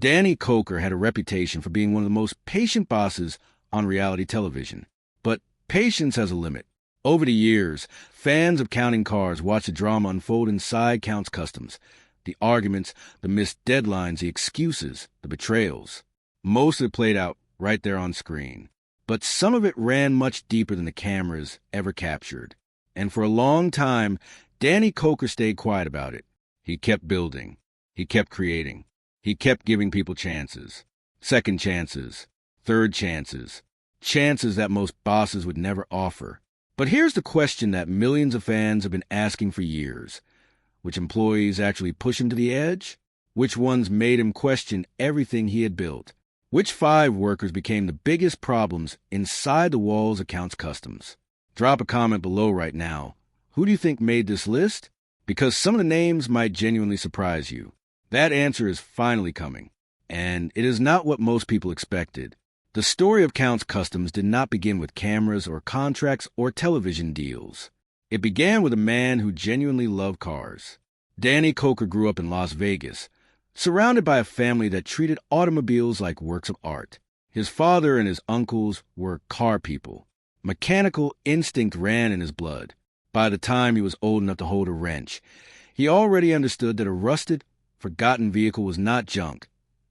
Danny Koker had a reputation for being one of the most patient bosses on reality television. But patience has a limit. Over the years, fans of Counting Cars watched the drama unfold inside Counts Customs. The arguments, the missed deadlines, the excuses, the betrayals. Most of it played out right there on screen. But some of it ran much deeper than the cameras ever captured. And for a long time, Danny Koker stayed quiet about it. He kept building. He kept creating. He kept giving people chances. Second chances. Third chances. Chances that most bosses would never offer. But here's the question that millions of fans have been asking for years. Which employees actually push him to the edge? Which ones made him question everything he had built? Which 5 workers became the biggest problems inside the walls of Counts Customs? Drop a comment below right now. Who do you think made this list? Because some of the names might genuinely surprise you. That answer is finally coming. And it is not what most people expected. The story of Counts Customs did not begin with cameras or contracts or television deals. It began with a man who genuinely loved cars. Danny Koker grew up in Las Vegas, surrounded by a family that treated automobiles like works of art. His father and his uncles were car people. Mechanical instinct ran in his blood. By the time he was old enough to hold a wrench, he already understood that a rusted, forgotten vehicle was not junk.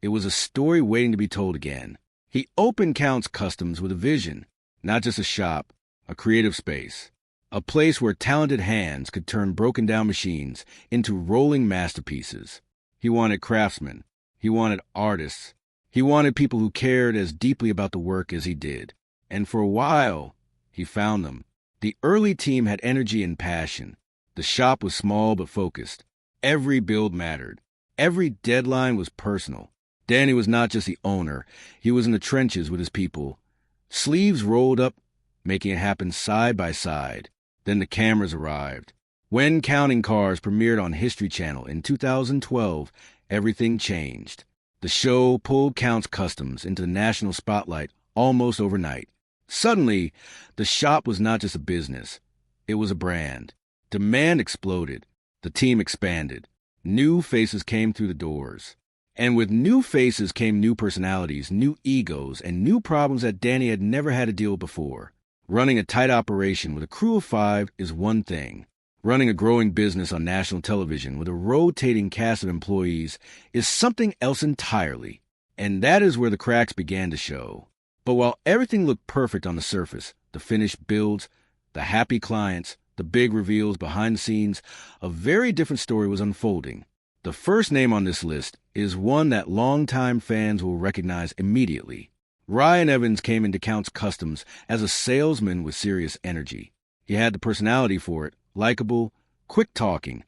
It was a story waiting to be told again. He opened Counts Customs with a vision, not just a shop, a creative space. A place where talented hands could turn broken-down machines into rolling masterpieces. He wanted craftsmen. He wanted artists. He wanted people who cared as deeply about the work as he did. And for a while, he found them. The early team had energy and passion. The shop was small but focused. Every build mattered. Every deadline was personal. Danny was not just the owner. He was in the trenches with his people. Sleeves rolled up, making it happen side by side. Then the cameras arrived. When Counting Cars premiered on History Channel in 2012, everything changed. The show pulled Counts Customs into the national spotlight almost overnight. Suddenly, the shop was not just a business. It was a brand. Demand exploded. The team expanded. New faces came through the doors. And with new faces came new personalities, new egos, and new problems that Danny had never had to deal with before. Running a tight operation with a crew of 5 is one thing. Running a growing business on national television with a rotating cast of employees is something else entirely. And that is where the cracks began to show. But while everything looked perfect on the surface, the finished builds, the happy clients, the big reveals behind the scenes, a very different story was unfolding. The first name on this list is one that longtime fans will recognize immediately. Ryan Evans came into Counts Customs as a salesman with serious energy. He had the personality for it, likable, quick-talking,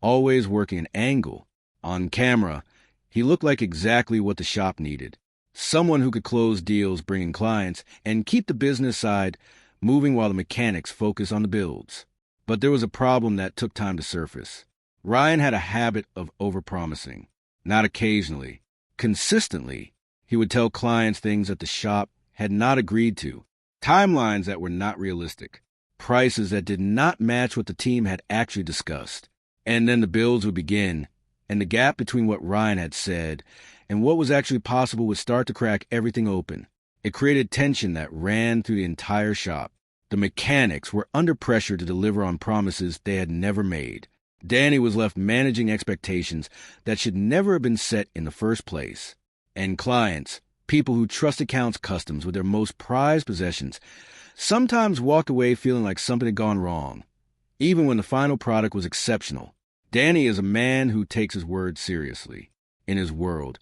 always working an angle. On camera, he looked like exactly what the shop needed. Someone who could close deals bringing clients and keep the business side moving while the mechanics focus on the builds. But there was a problem that took time to surface. Ryan had a habit of overpromising. Not occasionally. Consistently. He would tell clients things that the shop had not agreed to, timelines that were not realistic, prices that did not match what the team had actually discussed. And then the builds would begin, and the gap between what Ryan had said and what was actually possible would start to crack everything open. It created tension that ran through the entire shop. The mechanics were under pressure to deliver on promises they had never made. Danny was left managing expectations that should never have been set in the first place. And clients, people who trusted Counts Customs with their most prized possessions, sometimes walked away feeling like something had gone wrong, even when the final product was exceptional. Danny is a man who takes his word seriously. In his world,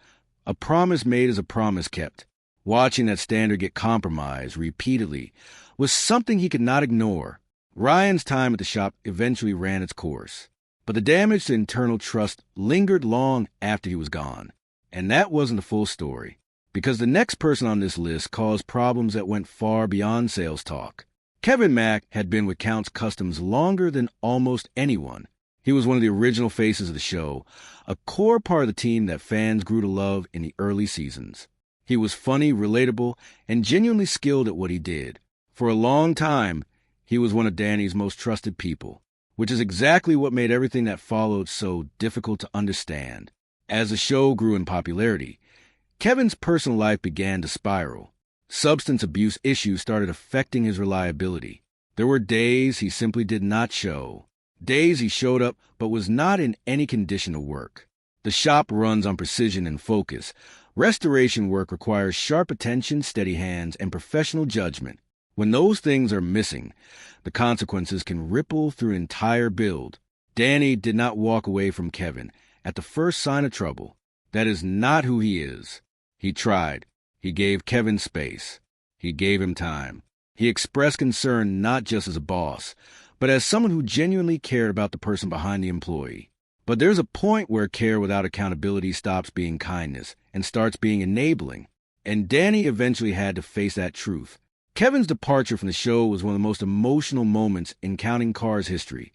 a promise made is a promise kept. Watching that standard get compromised repeatedly was something he could not ignore. Ryan's time at the shop eventually ran its course, but the damage to internal trust lingered long after he was gone. And that wasn't the full story, because the next person on this list caused problems that went far beyond sales talk. Kevin Mack had been with Counts Customs longer than almost anyone. He was one of the original faces of the show, a core part of the team that fans grew to love in the early seasons. He was funny, relatable, and genuinely skilled at what he did. For a long time, he was one of Danny's most trusted people, which is exactly what made everything that followed so difficult to understand. As the show grew in popularity, Kevin's personal life began to spiral. Substance abuse issues started affecting his reliability. There were days he simply did not show. Days he showed up but was not in any condition to work. The shop runs on precision and focus. Restoration work requires sharp attention, steady hands, and professional judgment. When those things are missing, the consequences can ripple through an entire build. Danny did not walk away from Kevin at the first sign of trouble. That is not who he is. He tried. He gave Kevin space. He gave him time. He expressed concern not just as a boss, but as someone who genuinely cared about the person behind the employee. But there's a point where care without accountability stops being kindness and starts being enabling. And Danny eventually had to face that truth. Kevin's departure from the show was one of the most emotional moments in Counting Cars history.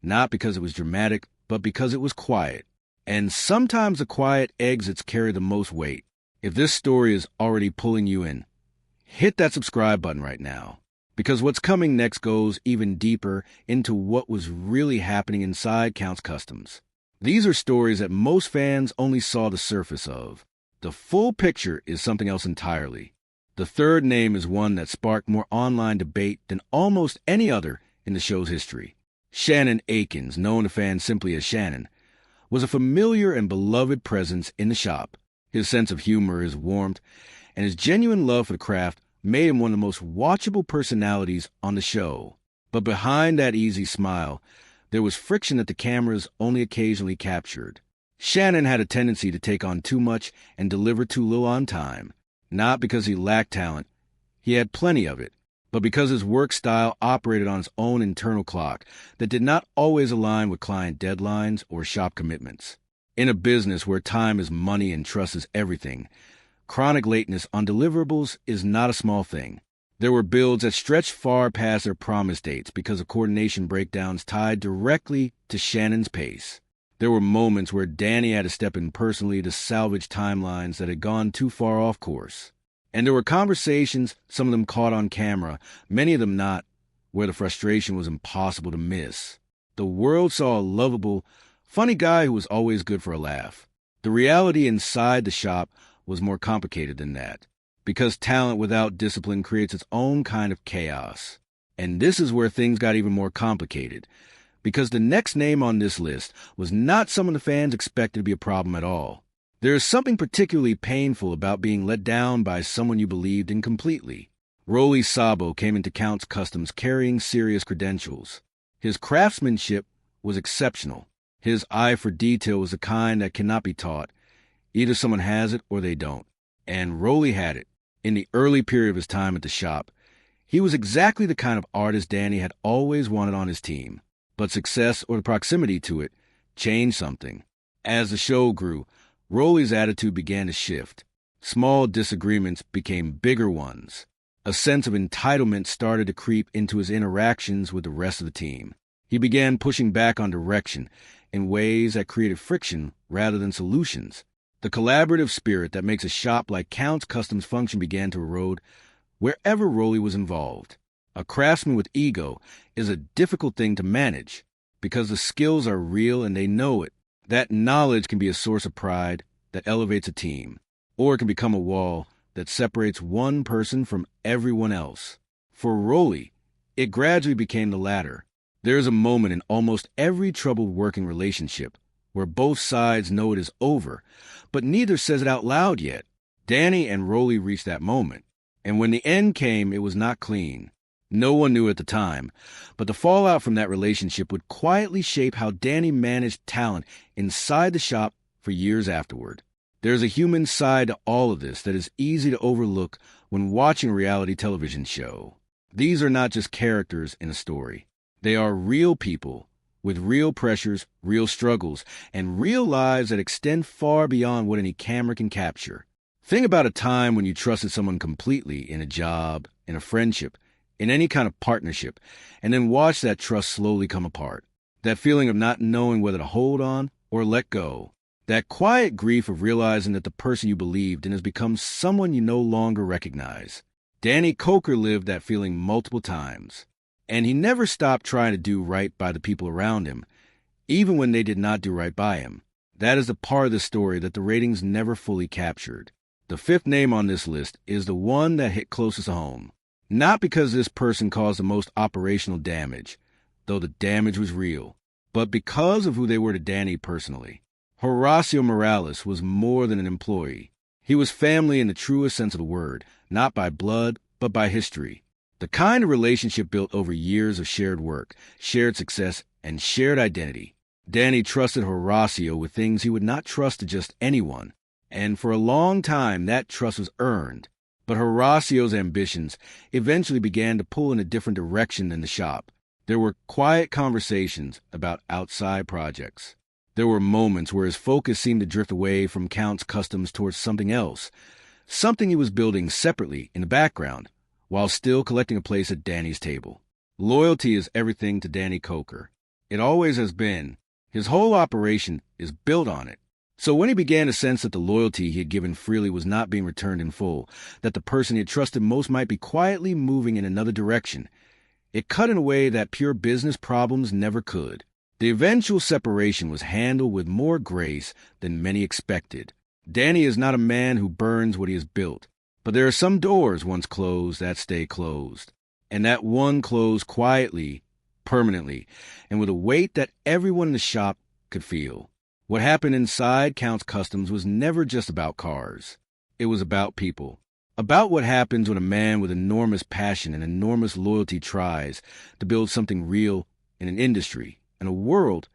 Not because it was dramatic, but because it was quiet. And sometimes the quiet exits carry the most weight. If this story is already pulling you in, hit that subscribe button right now. Because what's coming next goes even deeper into what was really happening inside Counts Customs. These are stories that most fans only saw the surface of. The full picture is something else entirely. The third name is one that sparked more online debate than almost any other in the show's history. Shannon Akins, known to fans simply as Shannon, was a familiar and beloved presence in the shop. His sense of humor, his warmth, and his genuine love for the craft made him one of the most watchable personalities on the show. But behind that easy smile, there was friction that the cameras only occasionally captured. Shannon had a tendency to take on too much and deliver too little on time. Not because he lacked talent, he had plenty of it, but because his work style operated on his own internal clock that did not always align with client deadlines or shop commitments. In a business where time is money and trust is everything, chronic lateness on deliverables is not a small thing. There were builds that stretched far past their promise dates because of coordination breakdowns tied directly to Shannon's pace. There were moments where Danny had to step in personally to salvage timelines that had gone too far off course. And there were conversations, some of them caught on camera, many of them not, where the frustration was impossible to miss. The world saw a lovable, funny guy who was always good for a laugh. The reality inside the shop was more complicated than that, because talent without discipline creates its own kind of chaos. And this is where things got even more complicated, because the next name on this list was not someone the fans expected to be a problem at all. There is something particularly painful about being let down by someone you believed in completely. Rolly Sabo came into Counts Customs carrying serious credentials. His craftsmanship was exceptional. His eye for detail was the kind that cannot be taught. Either someone has it or they don't. And Rolly had it. In the early period of his time at the shop, he was exactly the kind of artist Danny had always wanted on his team. But success, or the proximity to it, changed something. As the show grew, Rolly's attitude began to shift. Small disagreements became bigger ones. A sense of entitlement started to creep into his interactions with the rest of the team. He began pushing back on direction in ways that created friction rather than solutions. The collaborative spirit that makes a shop like Counts Customs function began to erode wherever Rolly was involved. A craftsman with ego is a difficult thing to manage because the skills are real and they know it. That knowledge can be a source of pride that elevates a team, or it can become a wall that separates one person from everyone else. For Rolly, it gradually became the latter. There is a moment in almost every troubled working relationship where both sides know it is over, but neither says it out loud yet. Danny and Rolly reached that moment, and when the end came, it was not clean. No one knew at the time, but the fallout from that relationship would quietly shape how Danny managed talent inside the shop for years afterward. There's a human side to all of this that is easy to overlook when watching a reality television show. These are not just characters in a story. They are real people with real pressures, real struggles, and real lives that extend far beyond what any camera can capture. Think about a time when you trusted someone completely in a job, in a friendship, in any kind of partnership, and then watch that trust slowly come apart. That feeling of not knowing whether to hold on or let go. That quiet grief of realizing that the person you believed in has become someone you no longer recognize. Danny Koker lived that feeling multiple times, and he never stopped trying to do right by the people around him, even when they did not do right by him. That is the part of the story that the ratings never fully captured. The fifth name on this list is the one that hit closest to home. Not because this person caused the most operational damage, though the damage was real, but because of who they were to Danny personally. Horacio Morales was more than an employee. He was family in the truest sense of the word, not by blood, but by history. The kind of relationship built over years of shared work, shared success, and shared identity. Danny trusted Horacio with things he would not trust to just anyone, and for a long time that trust was earned. But Horacio's ambitions eventually began to pull in a different direction than the shop. There were quiet conversations about outside projects. There were moments where his focus seemed to drift away from Count's customs towards something else, something he was building separately in the background, while still collecting a place at Danny's table. Loyalty is everything to Danny Koker. It always has been. His whole operation is built on it. So when he began to sense that the loyalty he had given freely was not being returned in full, that the person he had trusted most might be quietly moving in another direction, it cut in a way that pure business problems never could. The eventual separation was handled with more grace than many expected. Danny is not a man who burns what he has built, but there are some doors once closed that stay closed, and that one closed quietly, permanently, and with a weight that everyone in the shop could feel. What happened inside Count's Customs was never just about cars. It was about people. About what happens when a man with enormous passion and enormous loyalty tries to build something real in an industry and a world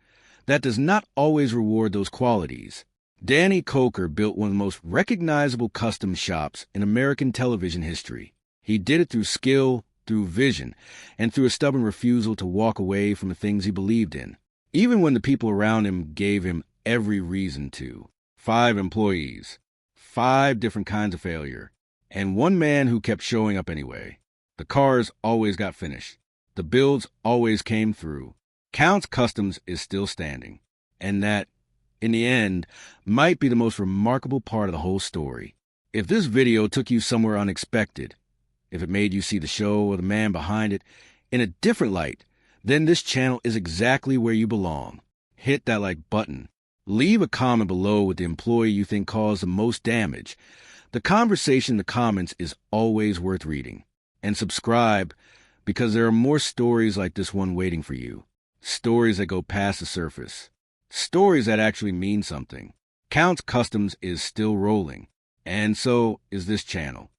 that does not always reward those qualities. Danny Koker built one of the most recognizable custom shops in American television history. He did it through skill, through vision, and through a stubborn refusal to walk away from the things he believed in, even when the people around him gave him every reason to. 5 employees, 5 different kinds of failure, and one man who kept showing up anyway. The cars always got finished. The builds always came through. Count's Customs is still standing, and that, in the end, might be the most remarkable part of the whole story. If this video took you somewhere unexpected, if it made you see the show or the man behind it in a different light, then this channel is exactly where you belong. Hit that like button. Leave a comment below with the employee you think caused the most damage. The conversation in the comments is always worth reading. And subscribe, because there are more stories like this one waiting for you. Stories that go past the surface. Stories that actually mean something. Count's Customs is still rolling, and so is this channel.